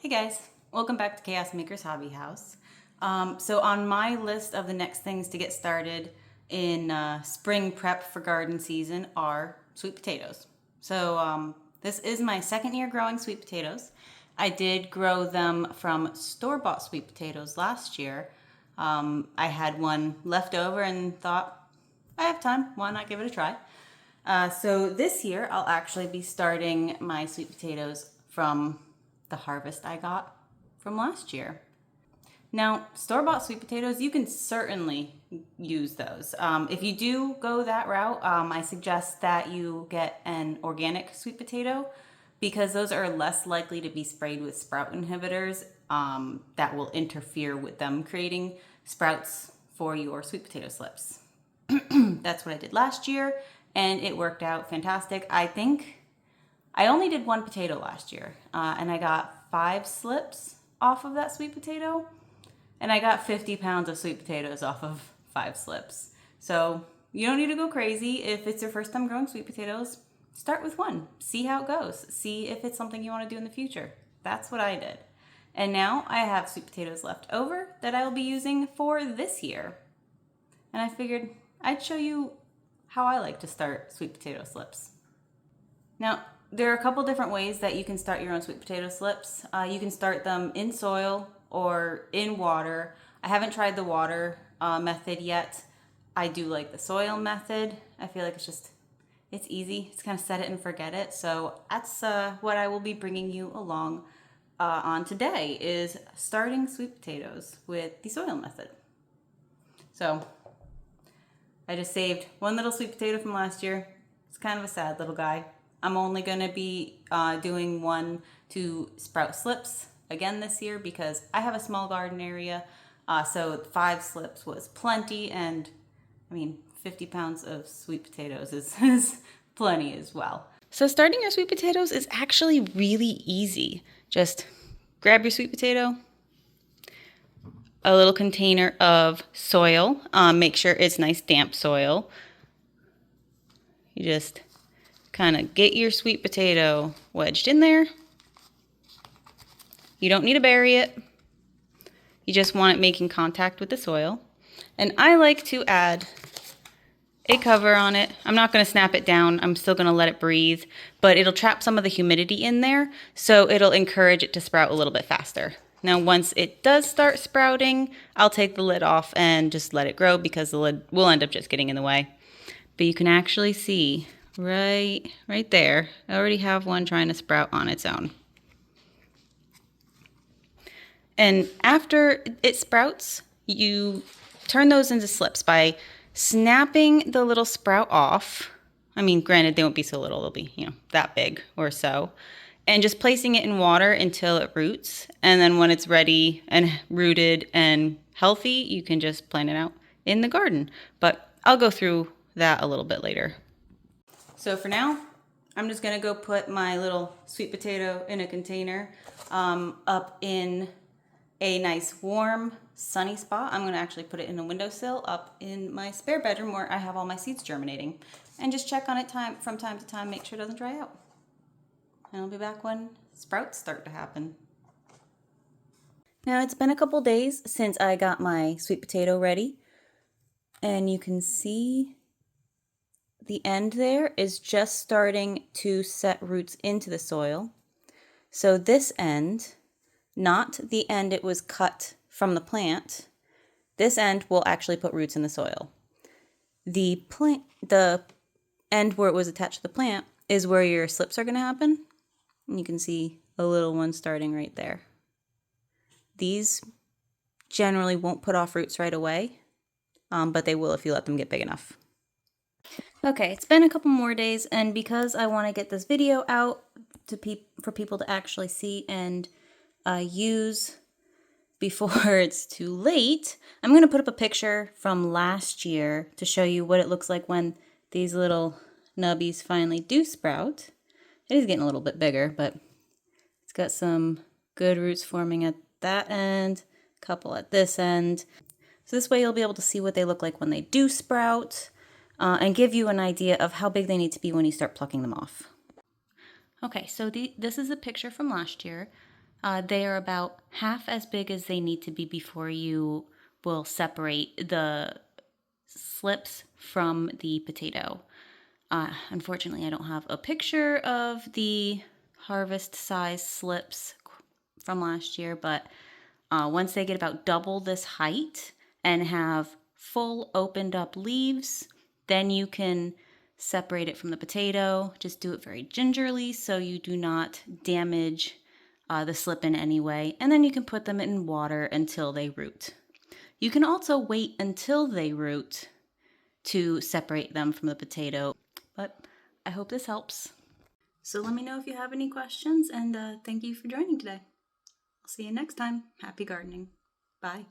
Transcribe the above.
Hey guys, welcome back to Chaos Makers Hobby House. So on my list of the next things to get started in spring prep for garden season are sweet potatoes. So this is my second year growing sweet potatoes. I did grow them from store-bought sweet potatoes last year. I had one left over and thought, I have time, why not give it a try? So this year I'll actually be starting my sweet potatoes from the harvest I got from last year. Now, store-bought sweet potatoes, you can certainly use those. If you do go that route, I suggest that you get an organic sweet potato because those are less likely to be sprayed with sprout inhibitors that will interfere with them creating sprouts for your sweet potato slips. That's what I did last year, and it worked out fantastic. I think I only did one potato last year, and I got 5 slips off of that sweet potato, and I got 50 pounds of sweet potatoes off of 5 slips. So you don't need to go crazy. If it's your first time growing sweet potatoes, start with one. See how it goes. See if it's something you want to do in the future. That's what I did. And now I have sweet potatoes left over that I will be using for this year. And I figured I'd show you how I like to start sweet potato slips. Now, there are a couple different ways that you can start your own sweet potato slips. You can start them in soil or in water. I haven't tried the water method yet. I do like the soil method. I feel like it's easy. It's kind of set it and forget it. So that's what I will be bringing you along on today is starting sweet potatoes with the soil method. So I just saved one little sweet potato from last year. It's kind of a sad little guy. I'm only going to be doing 1 to sprout slips again this year because I have a small garden area. So 5 slips was plenty, and I mean 50 pounds of sweet potatoes is plenty as well. So starting your sweet potatoes is actually really easy. Just grab your sweet potato, a little container of soil. Make sure it's nice damp soil. You just kind of get your sweet potato wedged in there. You don't need to bury it. You just want it making contact with the soil. And I like to add a cover on it. I'm not going to snap it down. I'm still going to let it breathe, but it'll trap some of the humidity in there, so it'll encourage it to sprout a little bit faster. Now, once it does start sprouting, I'll take the lid off and just let it grow because the lid will end up just getting in the way. But you can actually see right there, I already have one trying to sprout on its own. And after it sprouts, you turn those into slips by snapping the little sprout off. I mean, granted, they won't be so little, they'll be, that big or so. And just placing it in water until it roots. And then when it's ready and rooted and healthy, you can just plant it out in the garden. But I'll go through that a little bit later. So for now, I'm just gonna go put my little sweet potato in a container up in a nice warm sunny spot. I'm gonna actually put it in a windowsill up in my spare bedroom where I have all my seeds germinating, and just check on it from time to time, make sure it doesn't dry out. And I'll be back when sprouts start to happen. Now it's been a couple days since I got my sweet potato ready, and you can see the end there is just starting to set roots into the soil. So this end, not the end it was cut from the plant, this end will actually put roots in the soil. The end where it was attached to the plant is where your slips are going to happen. And you can see a little one starting right there. These generally won't put off roots right away, but they will if you let them get big enough. Okay, it's been a couple more days, and because I want to get this video out for people to actually see and use before it's too late, I'm going to put up a picture from last year to show you what it looks like when these little nubbies finally do sprout. It is getting a little bit bigger, but it's got some good roots forming at that end, a couple at this end. So this way you'll be able to see what they look like when they do sprout. And give you an idea of how big they need to be when you start plucking them off. Okay, so this is a picture from last year. They are about half as big as they need to be before you will separate the slips from the potato. Unfortunately, I don't have a picture of the harvest size slips from last year, but once they get about double this height and have full opened up leaves, then you can separate it from the potato. Just do it very gingerly so you do not damage the slip in any way, and then you can put them in water until they root. You can also wait until they root to separate them from the potato, but I hope this helps. So let me know if you have any questions, and thank you for joining today. I'll see you next time. Happy gardening. Bye.